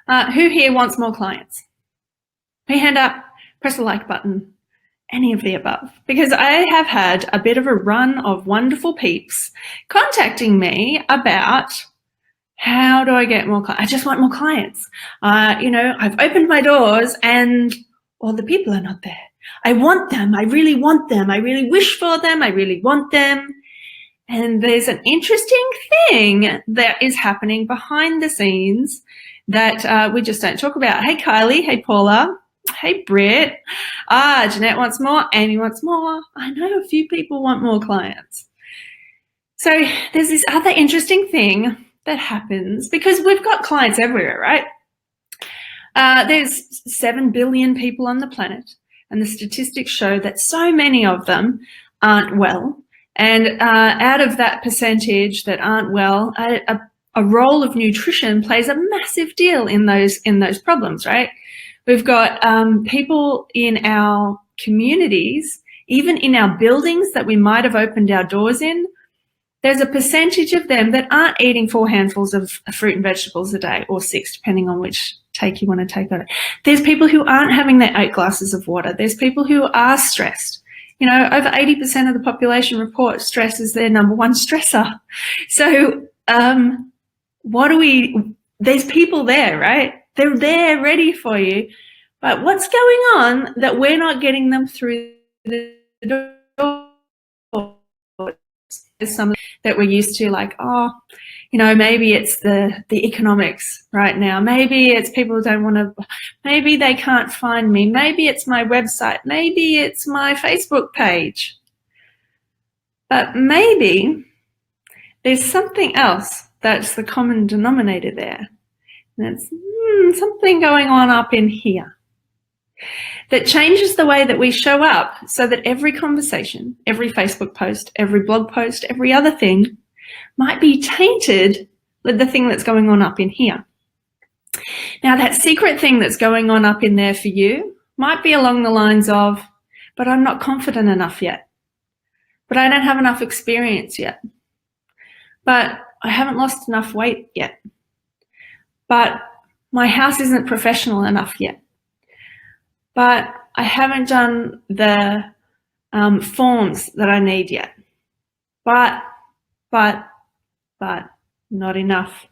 Who here wants more clients? Put your hand up, press the like button, any of the above. Because I have had a bit of a run of wonderful peeps contacting me about, how do I get more clients? I just want more clients. I've opened my doors and all the people are not there. I want them. I really want them. I really wish for them. I really want them. And there's an interesting thing that is happening behind the scenes that we just don't talk about. Hey, Kylie. Hey, Paula. Hey, Britt. Jeanette wants more. Amy wants more. I know a few people want more clients. So there's this other interesting thing that happens because we've got clients everywhere, right? There's 7 billion people on the planet, and the statistics show that so many of them aren't well. And out of that percentage that aren't well, a role of nutrition plays a massive deal in those problems, right? We've got people in our communities, even in our buildings that we might have opened our doors in, there's a percentage of them that aren't eating 4 handfuls of fruit and vegetables a day, or 6, depending on which take you want to take on it. There's people who aren't having their 8 glasses of water. There's people who are stressed. Over 80% of the population report stress as their number one stressor. So there's people there, right? They're there ready for you. But what's going on that we're not getting them through the door? There's some that we're used to, like, maybe it's the economics right now. Maybe it's people don't want to, maybe they can't find me. Maybe it's my website. Maybe it's my Facebook page. But maybe there's something else that's the common denominator there. And it's something going on up in here that changes the way that we show up, so that every conversation, every Facebook post, every blog post, every other thing might be tainted with the thing that's going on up in here. Now, that secret thing that's going on up in there for you might be along the lines of, but I'm not confident enough yet. But I don't have enough experience yet. But I haven't lost enough weight yet. But my house isn't professional enough yet. But I haven't done the forms that I need yet. But not enough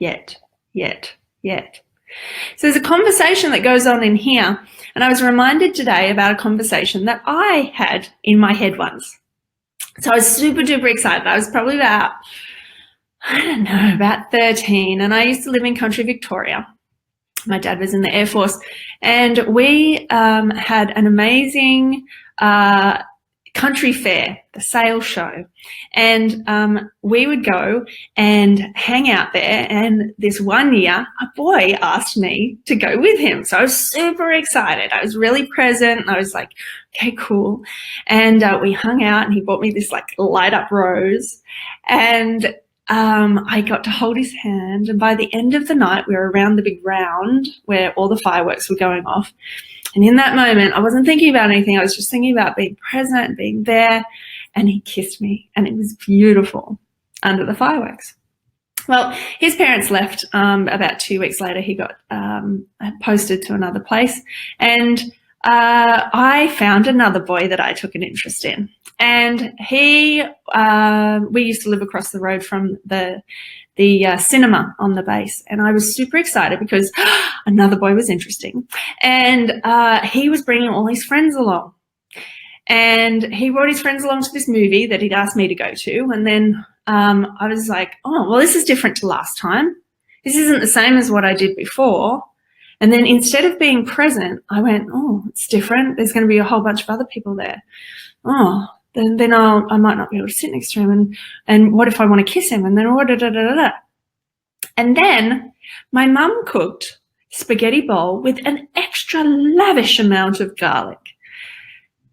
yet. So there's a conversation that goes on in here, and I was reminded today about a conversation that I had in my head once. So I was super duper excited. I was probably about 13, and I used to live in country Victoria. My dad was in the Air Force, and we had an amazing country fair, the sale show, and we would go and hang out there. And this one year, a boy asked me to go with him, so I was super excited. I was really present. I was like, okay, cool. And we hung out, and he bought me this like light up rose, and I got to hold his hand, and by the end of the night, we were around the big round where all the fireworks were going off. And in that moment, I wasn't thinking about anything. I was just thinking about being present and being there. And he kissed me, and it was beautiful under the fireworks. Well, his parents left about 2 weeks later. He got posted to another place, and I found another boy that I took an interest in. And we used to live across the road from the cinema on the base, and I was super excited because another boy was interesting, and he was bringing all his friends along, and he brought his friends along to this movie that he'd asked me to go to. And then I was like, oh, well, this is different to last time. This isn't the same as what I did before. And then instead of being present, I went, oh, it's different. There's going to be a whole bunch of other people there. Oh, then I might not be able to sit next to him. And what if I want to kiss him? And then da-da-da-da-da. And then my mum cooked spaghetti bowl with an extra lavish amount of garlic.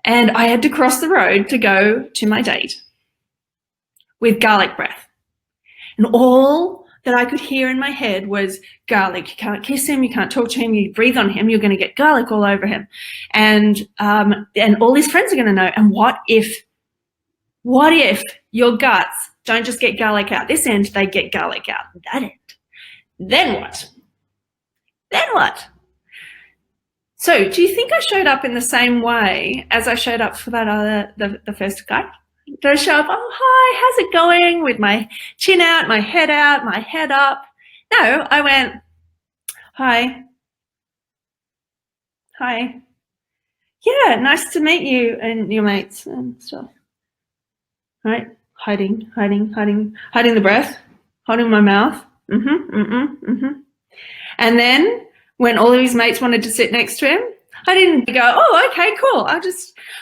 And I had to cross the road to go to my date with garlic breath. And all that I could hear in my head was garlic. You can't kiss him. You can't talk to him. You breathe on him. You're going to get garlic all over him. And all his friends are going to know. And what if your guts don't just get garlic out this end, they get garlic out that end? Then what? it. So do you think I showed up in the same way as I showed up for that the first guy? Did I show up, oh, hi, how's it going? With my chin out, my head up. No, I went, hi. Yeah, nice to meet you and your mates and stuff. Right? Hiding the breath, holding my mouth. And then when all of his mates wanted to sit next to him, I didn't go, oh, okay, cool.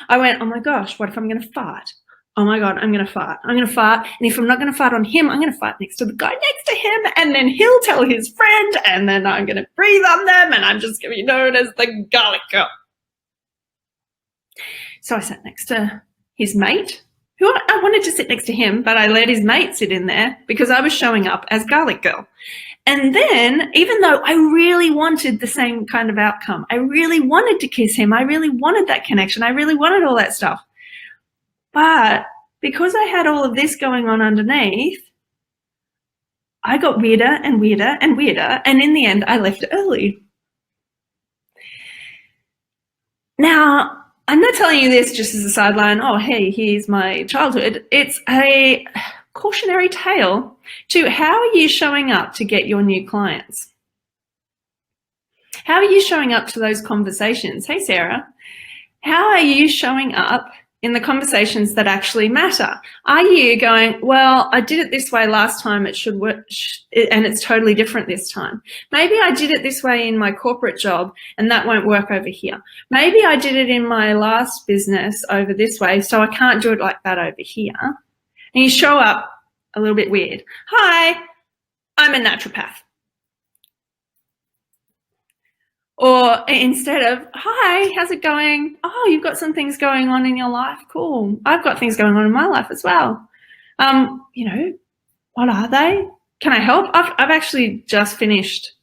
I went, oh my gosh, what if I'm going to fart? Oh my God, I'm going to fart. And if I'm not going to fart on him, I'm going to fart next to the guy next to him. And then he'll tell his friend, and then I'm going to breathe on them, and I'm just going to be known as the garlic girl. So I sat next to his mate, who I wanted to sit next to him, but I let his mate sit in there because I was showing up as garlic girl. And then, even though I really wanted the same kind of outcome, I really wanted to kiss him, I really wanted that connection, I really wanted all that stuff. But because I had all of this going on underneath, I got weirder and weirder and weirder, and in the end, I left early. Now, I'm not telling you this just as a sideline, oh, hey, here's my childhood. It's a cautionary tale to how are you showing up to get your new clients? How are you showing up to those conversations? Hey, Sarah, how are you showing up in the conversations that actually matter? Are you going, well, I did it this way last time, it should work, and it's totally different this time. Maybe I did it this way in my corporate job and that won't work over here. Maybe I did it in my last business over this way, so I can't do it like that over here. And you show up a little bit weird. Hi, I'm a naturopath. Or instead of, hi, how's it going? Oh, you've got some things going on in your life. Cool. I've got things going on in my life as well. What are they? Can I help? I've actually just finished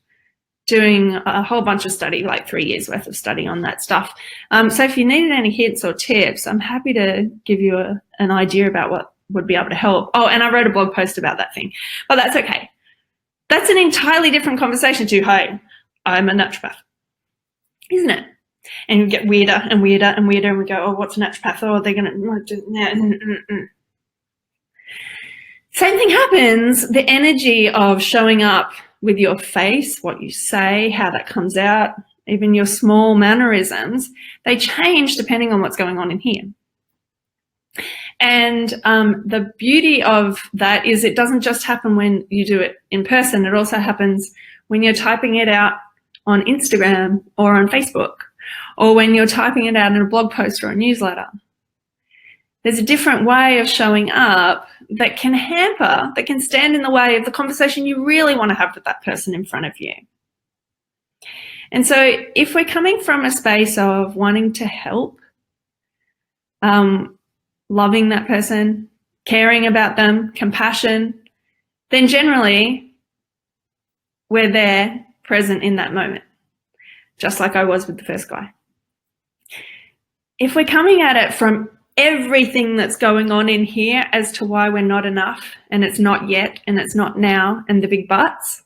doing a whole bunch of study, like 3 years worth of study on that stuff. So if you needed any hints or tips, I'm happy to give you an idea about what would be able to help. Oh, and I wrote a blog post about that thing, but that's okay. That's an entirely different conversation to, hey, I'm a naturopath, isn't it? And you get weirder and weirder and weirder, and we go, oh, what's a naturopath? Oh, they're going to do that. Same thing happens. The energy of showing up with your face, what you say, how that comes out, even your small mannerisms, they change depending on what's going on in here. And the beauty of that is it doesn't just happen when you do it in person. It also happens when you're typing it out on Instagram or on Facebook, or when you're typing it out in a blog post or a newsletter. There's a different way of showing up that can hamper, that can stand in the way of the conversation you really want to have with that person in front of you. And so if we're coming from a space of wanting to help, loving that person, caring about them, compassion, then generally we're there, present in that moment, just like I was with the first guy. If we're coming at it from everything that's going on in here as to why we're not enough, and it's not yet, and it's not now, and the big buts,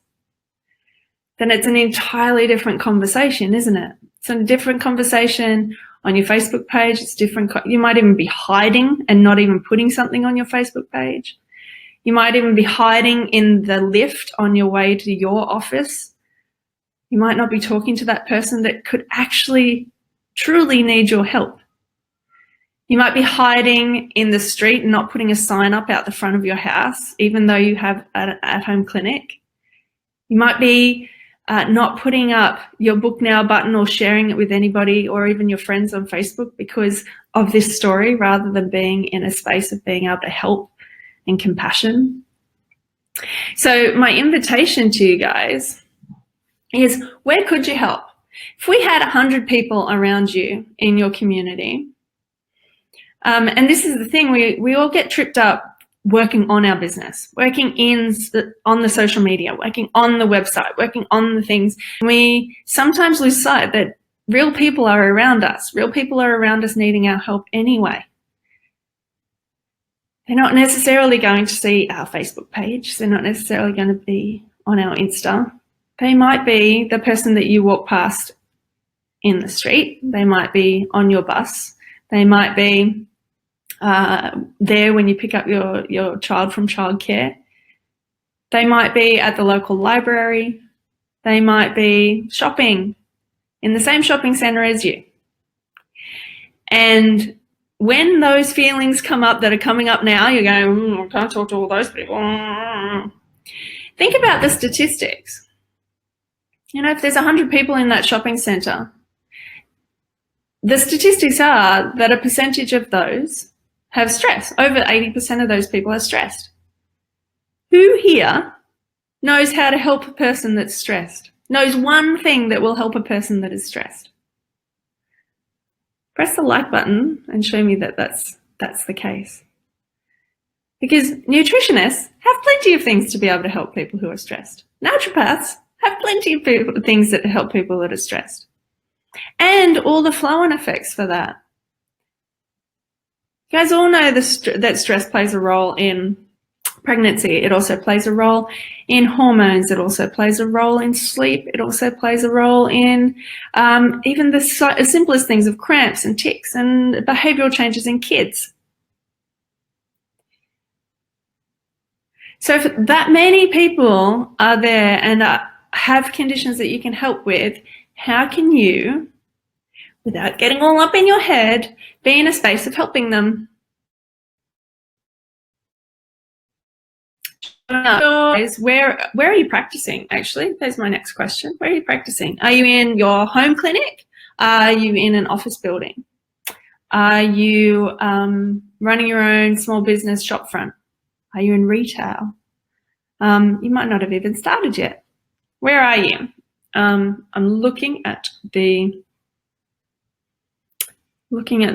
then it's an entirely different conversation, isn't it? It's a different conversation on your Facebook page. It's different. You might even be hiding and not even putting something on your Facebook page. You might even be hiding in the lift on your way to your office. You might not be talking to that person that could actually truly need your help. You might be hiding in the street and not putting a sign up out the front of your house, even though you have an at-home clinic. You might be not putting up your book now button or sharing it with anybody or even your friends on Facebook because of this story, rather than being in a space of being able to help and compassion. So my invitation to you guys is, where could you help? If we had 100 people around you in your community, and this is the thing, we all get tripped up working on our business, working on the social media, working on the website, working on the things. We sometimes lose sight that real people are around us. Real people are around us needing our help anyway. They're not necessarily going to see our Facebook page. They're not necessarily going to be on our Insta. They might be the person that you walk past in the street. They might be on your bus. They might be there when you pick up your child from childcare. They might be at the local library. They might be shopping in the same shopping centre as you. And when those feelings come up that are coming up now, you're going, I can't talk to all those people. Think about the statistics. You know, if there's 100 people in that shopping centre, the statistics are that a percentage of those have stress. Over 80% of those people are stressed. Who here knows how to help a person that's stressed? Knows one thing that will help a person that is stressed? Press the like button and show me that that's the case. Because nutritionists have plenty of things to be able to help people who are stressed. Naturopaths have plenty of things that help people that are stressed. And all the flow-on effects for that. You guys all know that stress plays a role in pregnancy. It also plays a role in hormones. It also plays a role in sleep. It also plays a role in even the simplest things of cramps and tics and behavioural changes in kids. So if that many people are there and have conditions that you can help with, how can you, without getting all up in your head, be in a space of helping them? Where are you practicing, actually? There's my next question. Where are you practicing? Are you in your home clinic? Are you in an office building? Are you running your own small business shop front? Are you in retail? You might not have even started yet. Where are you? I'm looking at the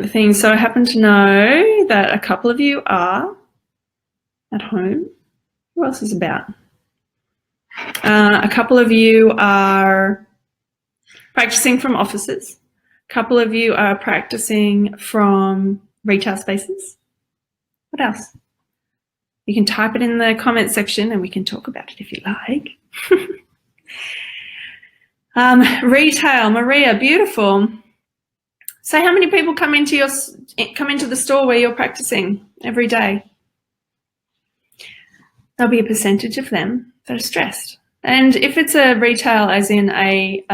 things. So I happen to know that a couple of you are at home. Who else is about? A couple of you are practicing from offices. A couple of you are practicing from retail spaces. What else? You can type it in the comment section and we can talk about it if you like. Retail, Maria, beautiful. So how many people come into the store where you're practicing every day? There'll be a percentage of them that are stressed. And if it's a retail as in a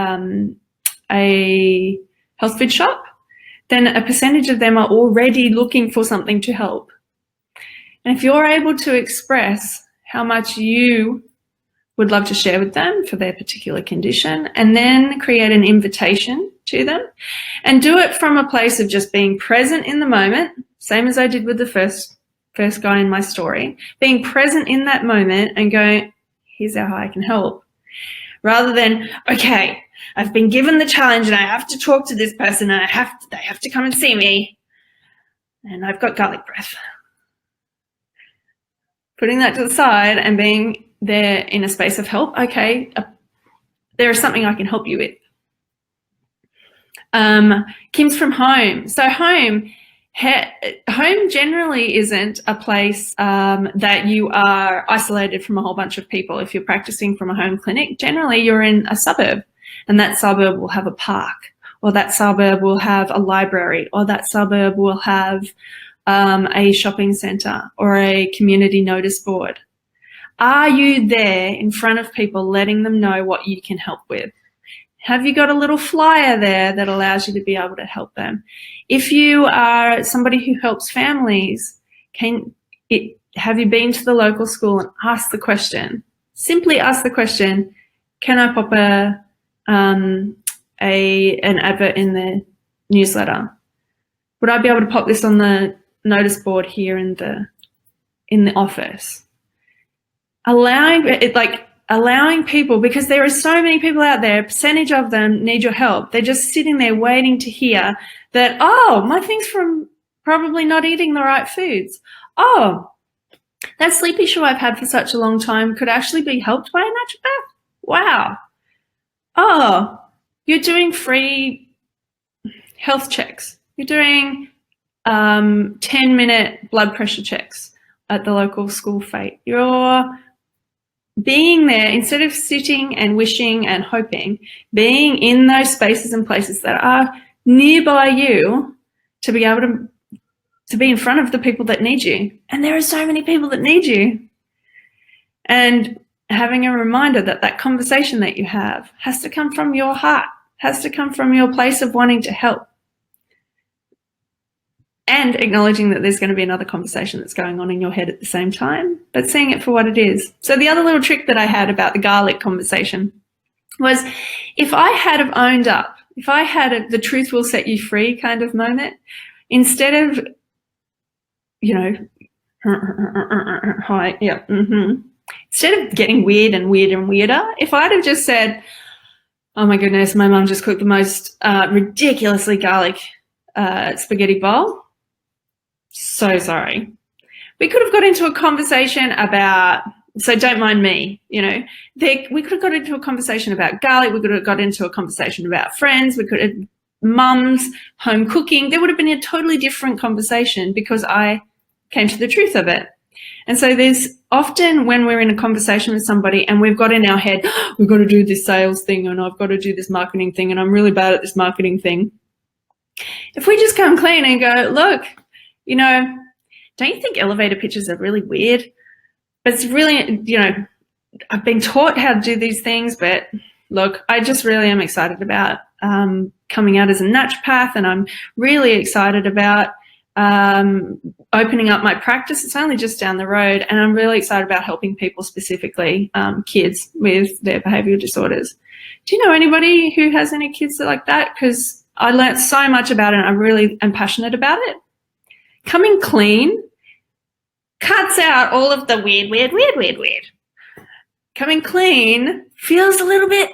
health food shop, then a percentage of them are already looking for something to help. And if you're able to express how much you would love to share with them for their particular condition, and then create an invitation to them, and do it from a place of just being present in the moment, same as I did with the first guy in my story, being present in that moment and going, here's how I can help. Rather than, okay, I've been given the challenge and I have to talk to this person and they have to come and see me and I've got garlic breath. Putting that to the side and being there in a space of help. Okay, there is something I can help you with. Kim's from home. So home generally isn't a place that you are isolated from a whole bunch of people. If you're practicing from a home clinic, generally you're in a suburb, and that suburb will have a park, or that suburb will have a library, or that suburb will have a shopping centre or a community notice board. Are you there in front of people letting them know what you can help with? Have you got a little flyer there that allows you to be able to help them? If you are somebody who helps families, have you been to the local school and asked the question? Simply ask the question, can I pop an advert in the newsletter? Would I be able to pop this on the notice board here in the office? Allowing people, because there are so many people out there, a percentage of them need your help. They're just sitting there waiting to hear that, oh, my thing's from probably not eating the right foods. Oh, that sleep issue I've had for such a long time could actually be helped by a naturopath. Wow. Oh, you're doing free health checks. You're doing 10-minute blood pressure checks at the local school fete. You're being there, instead of sitting and wishing and hoping, being in those spaces and places that are nearby you to be able to be in front of the people that need you. And there are so many people that need you. And having a reminder that that conversation that you have has to come from your heart, has to come from your place of wanting to help. And acknowledging that there's going to be another conversation that's going on in your head at the same time, but seeing it for what it is. So the other little trick that I had about the garlic conversation was, if I had have owned up, if I had the truth will set you free kind of moment, instead of, instead of getting weird and weirder and weirder, if I'd have just said, oh my goodness, my mum just cooked the most ridiculously garlic spaghetti bowl. So sorry. We could have got into a conversation about, so don't mind me, we could have got into a conversation about garlic. We could have got into a conversation about friends. We could have mums, home cooking. There would have been a totally different conversation because I came to the truth of it. And so there's often when we're in a conversation with somebody and we've got in our head, we've got to do this sales thing and I've got to do this marketing thing and I'm really bad at this marketing thing. If we just come clean and go, look, don't you think elevator pitches are really weird? But it's really, I've been taught how to do these things, but look, I just really am excited about coming out as a naturopath, and I'm really excited about opening up my practice. It's only just down the road, and I'm really excited about helping people, specifically kids with their behavioural disorders. Do you know anybody who has any kids like that? Because I learnt so much about it and I really am passionate about it. Coming clean cuts out all of the weird. Coming clean feels a little bit,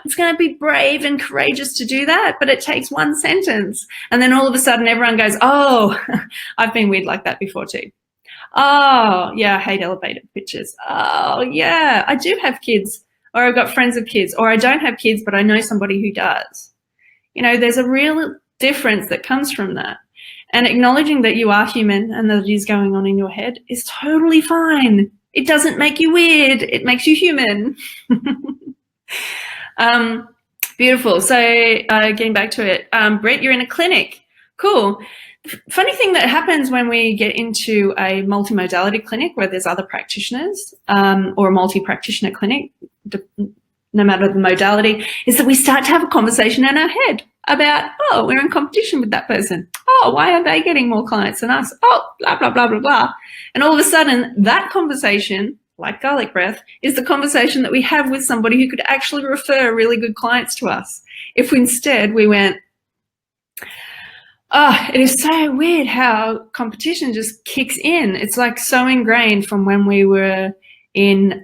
it's going to be brave and courageous to do that, but it takes one sentence. And then all of a sudden everyone goes, oh, I've been weird like that before too. Oh, yeah, I hate elevator pitches. Oh, yeah, I do have kids, or I've got friends with kids, or I don't have kids, but I know somebody who does. There's a real difference that comes from that. And acknowledging that you are human and that it is going on in your head is totally fine. It doesn't make you weird. It makes you human. Beautiful. So getting back to it, Britt, you're in a clinic. Cool. Funny thing that happens when we get into a multimodality clinic where there's other practitioners, or a multi-practitioner clinic, no matter the modality, is that we start to have a conversation in our head about, oh, we're in competition with that person. Oh, why are they getting more clients than us? Oh, blah, blah, blah, blah, blah. And all of a sudden, that conversation, like garlic breath, is the conversation that we have with somebody who could actually refer really good clients to us. If instead we went, oh, it is so weird how competition just kicks in. It's like so ingrained from when we were in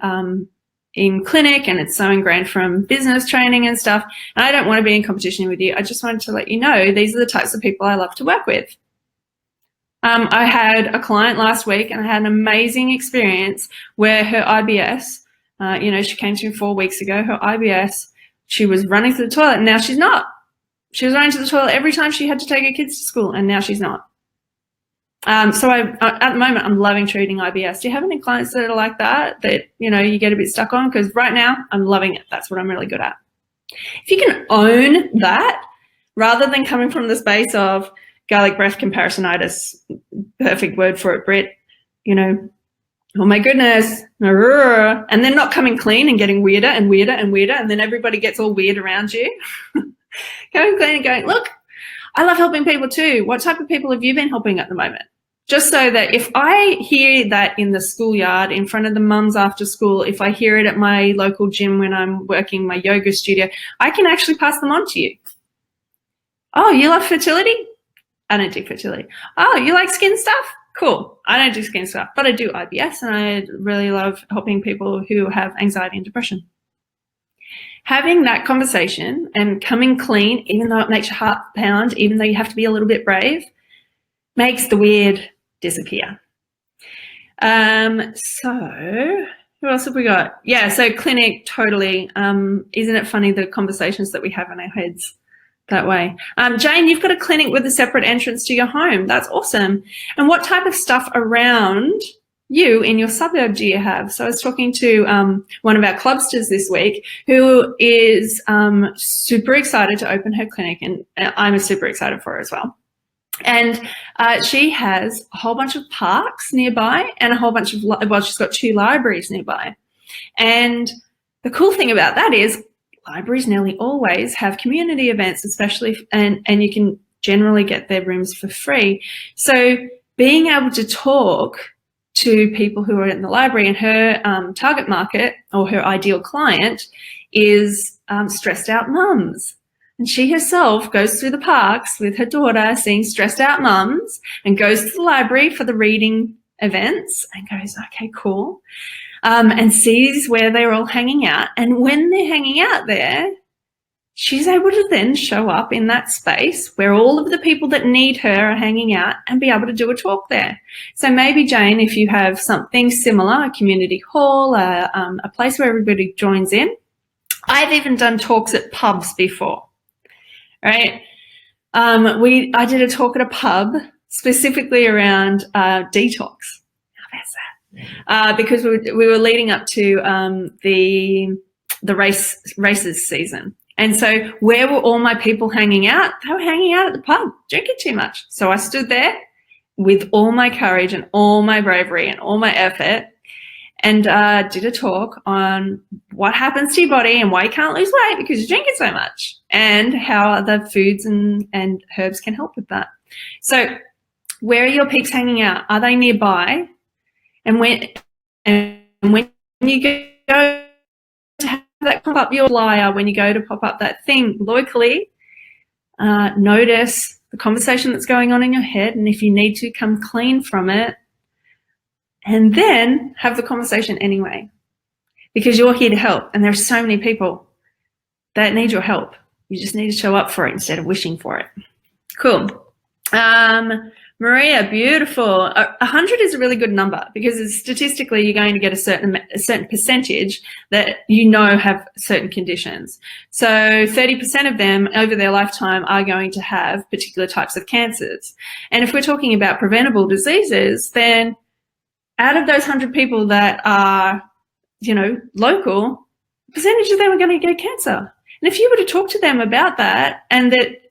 clinic, and it's so ingrained from business training and stuff. And I don't want to be in competition with you. I just wanted to let you know these are the types of people I love to work with. I had a client last week and I had an amazing experience where her IBS, she came to me 4 weeks ago, her IBS, she was running to the toilet and now she's not. She was running to the toilet every time she had to take her kids to school and now she's not. So at the moment, I'm loving treating IBS. Do you have any clients that are like that you get a bit stuck on? Because right now, I'm loving it. That's what I'm really good at. If you can own that, rather than coming from the space of garlic breath comparisonitis, perfect word for it, Britt, oh my goodness, and then not coming clean and getting weirder and weirder and weirder, and then everybody gets all weird around you. Coming clean and going, look, I love helping people too. What type of people have you been helping at the moment? Just so that if I hear that in the schoolyard, in front of the mums after school, if I hear it at my local gym when I'm working my yoga studio, I can actually pass them on to you. Oh, you love fertility? I don't do fertility. Oh, you like skin stuff? Cool. I don't do skin stuff, but I do IBS, and I really love helping people who have anxiety and depression. Having that conversation and coming clean, even though it makes your heart pound, even though you have to be a little bit brave, makes the weird disappear. So who else have we got? Yeah, so clinic, totally. Isn't it funny the conversations that we have in our heads that way? Jane, you've got a clinic with a separate entrance to your home. That's awesome. And what type of stuff around you in your suburb do you have? So I was talking to one of our clubsters this week who is super excited to open her clinic, and I'm super excited for her as well. And she has a whole bunch of parks nearby and a whole bunch of, well, she's got 2 libraries nearby. And the cool thing about that is libraries nearly always have community events, especially, and you can generally get their rooms for free. So being able to talk to people who are in the library, and her target market or her ideal client is stressed out mums. And she herself goes through the parks with her daughter, seeing stressed out mums, and goes to the library for the reading events and goes, okay, cool. And sees where they're all hanging out. And when they're hanging out there, she's able to then show up in that space where all of the people that need her are hanging out and be able to do a talk there. So maybe, Jane, if you have something similar, a community hall, a place where everybody joins in. I've even done talks at pubs before, right? I did a talk at a pub specifically around detox. Because we were leading up to the races season. And so where were all my people hanging out? They were hanging out at the pub, drinking too much. So I stood there with all my courage and all my bravery and all my effort and did a talk on what happens to your body and why you can't lose weight because you're drinking so much, and how other foods and herbs can help with that. So where are your peeps hanging out? Are they nearby? And when you go to have that pop up your flyer, when you go to pop up that thing locally, notice the conversation that's going on in your head, and if you need to, come clean from it, and then have the conversation anyway, because you're here to help, and there are so many people that need your help. You just need to show up for it instead of wishing for it. Cool. Maria, beautiful. 100 is a really good number because statistically you're going to get a certain percentage that you know have certain conditions. So 30% of them over their lifetime are going to have particular types of cancers. And if we're talking about preventable diseases, then out of those 100 people that are, local, a percentage of them are going to get cancer. And if you were to talk to them about that, and that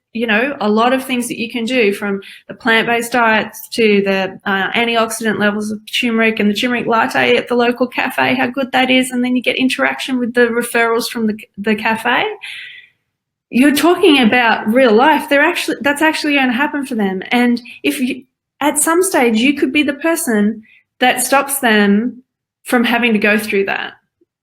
a lot of things that you can do, from the plant-based diets to the antioxidant levels of turmeric and the turmeric latte at the local cafe, how good that is, and then you get interaction with the referrals from the cafe. You're talking about real life. That's actually going to happen for them. And if you, at some stage, you could be the person that stops them from having to go through that,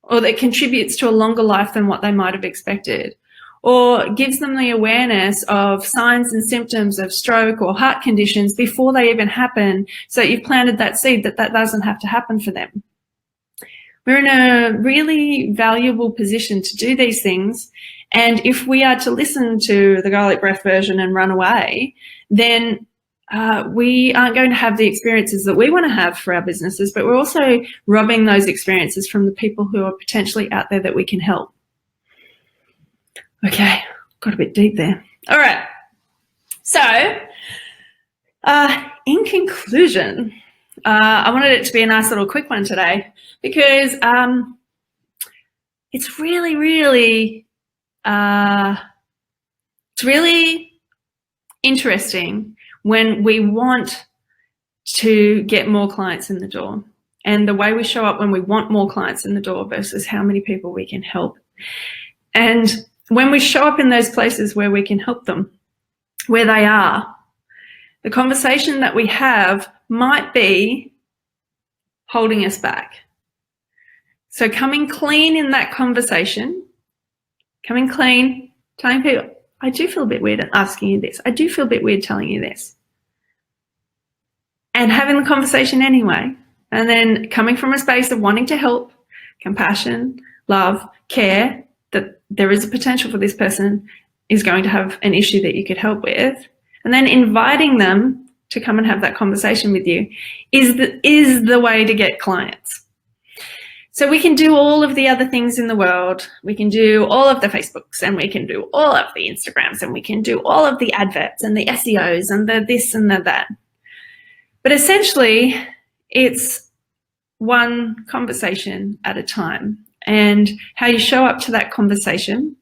or that contributes to a longer life than what they might have expected, or gives them the awareness of signs and symptoms of stroke or heart conditions before they even happen, so you've planted that seed that doesn't have to happen for them. We're in a really valuable position to do these things, and if we are to listen to the garlic breath version and run away, then we aren't going to have the experiences that we want to have for our businesses, but we're also robbing those experiences from the people who are potentially out there that we can help. Okay, got a bit deep there. All right. So, in conclusion, I wanted it to be a nice little quick one today because it's really interesting when we want to get more clients in the door, and the way we show up when we want more clients in the door versus how many people we can help. And when we show up in those places where we can help them, where they are, the conversation that we have might be holding us back. So coming clean in that conversation, coming clean, telling people, I do feel a bit weird asking you this. I do feel a bit weird telling you this. And having the conversation anyway. And then coming from a space of wanting to help, compassion, love, care, that there is a potential for this person is going to have an issue that you could help with, and then inviting them to come and have that conversation with you is the way to get clients. So we can do all of the other things in the world. We can do all of the Facebooks, and we can do all of the Instagrams, and we can do all of the adverts and the SEOs and the this and the that. But essentially, it's one conversation at a time, and how you show up to that conversation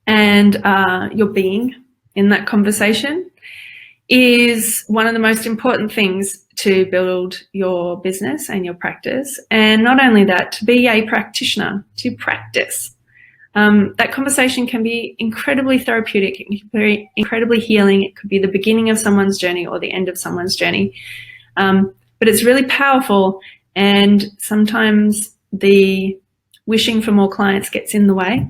and your being in that conversation is one of the most important things to build your business and your practice. And not only that, to be a practitioner, to practice. That conversation can be incredibly therapeutic, it can be incredibly healing. It could be the beginning of someone's journey or the end of someone's journey. But it's really powerful, and sometimes the wishing for more clients gets in the way.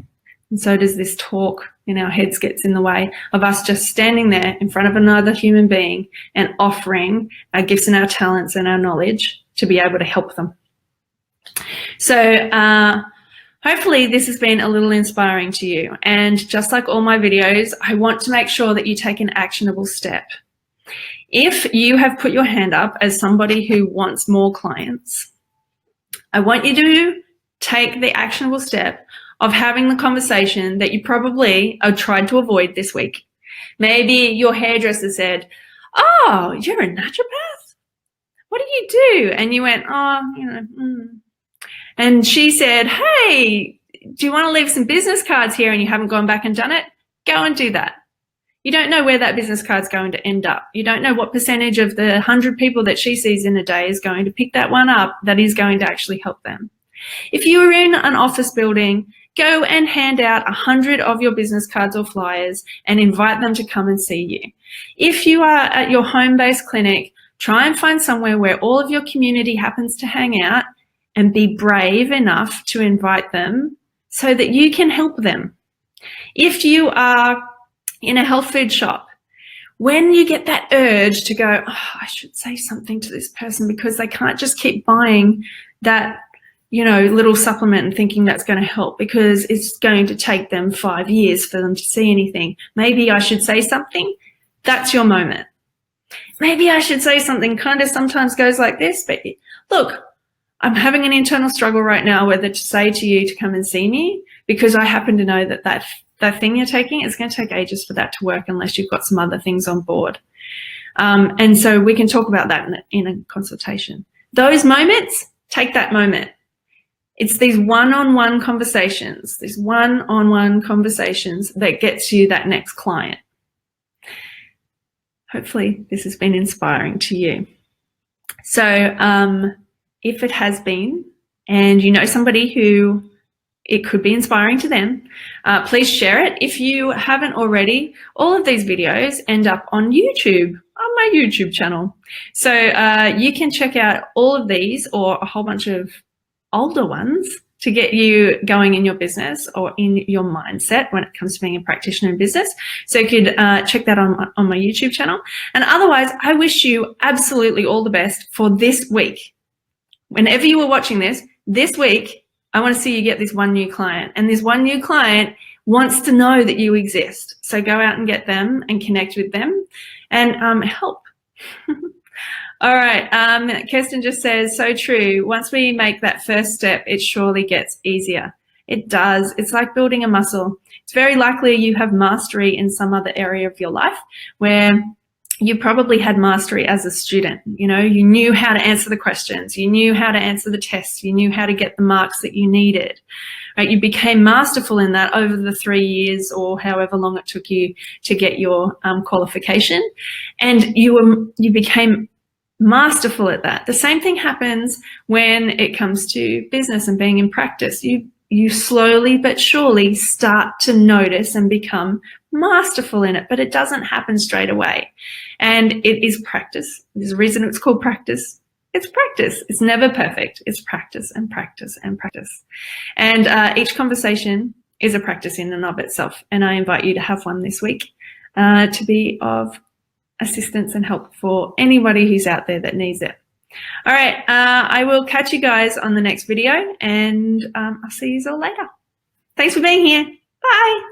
And so does this talk in our heads gets in the way of us just standing there in front of another human being and offering our gifts and our talents and our knowledge to be able to help them. So hopefully this has been a little inspiring to you. And just like all my videos, I want to make sure that you take an actionable step. If you have put your hand up as somebody who wants more clients, I want you to take the actionable step of having the conversation that you probably tried to avoid this week. Maybe your hairdresser said, "Oh, you're a naturopath? What do you do?" And you went, And she said, "Hey, do you want to leave some business cards here?" And you haven't gone back and done it. Go and do that. You don't know where that business card's going to end up. You don't know what percentage of the 100 people that she sees in a day is going to pick that one up that is going to actually help them. If you are in an office building, go and hand out 100 of your business cards or flyers and invite them to come and see you. If you are at your home-based clinic, try and find somewhere where all of your community happens to hang out and be brave enough to invite them so that you can help them. If you are in a health food shop, when you get that urge to go, I should say something to this person because they can't just keep buying that little supplement and thinking that's going to help because it's going to take them 5 years for them to see anything. Maybe I should say something. That's your moment. Maybe I should say something kind of sometimes goes like this, but look, I'm having an internal struggle right now whether to say to you to come and see me because I happen to know that thing you're taking, it's going to take ages for that to work unless you've got some other things on board. And so we can talk about that in a consultation. Those moments, take that moment. It's these one-on-one conversations, that gets you that next client. Hopefully this has been inspiring to you. So if it has been, and you know somebody who it could be inspiring to them, please share it. If you haven't already, all of these videos end up on YouTube, on my YouTube channel. So you can check out all of these or a whole bunch of older ones to get you going in your business or in your mindset when it comes to being a practitioner in business. So you could check that on my YouTube channel. And otherwise, I wish you absolutely all the best for this week. Whenever you are watching this week, I want to see you get this one new client. And this one new client wants to know that you exist. So go out and get them and connect with them and help. All right, Kirsten just says, so true. Once we make that first step, it surely gets easier. It does. It's like building a muscle. It's very likely you have mastery in some other area of your life where you probably had mastery as a student. You knew how to answer the questions. You knew how to answer the tests. You knew how to get the marks that you needed. Right? You became masterful in that over the 3 years or however long it took you to get your qualification. And you became masterful at that. The same thing happens when it comes to business and being in practice. You slowly but surely start to notice and become masterful in it, but it doesn't happen straight away. And it is practice. There's a reason it's called practice. It's practice. It's never perfect. It's practice and practice and practice. And each conversation is a practice in and of itself. And I invite you to have one this week to be of assistance and help for anybody who's out there that needs it. All right, I will catch you guys on the next video, and I'll see you all later. Thanks for being here. Bye.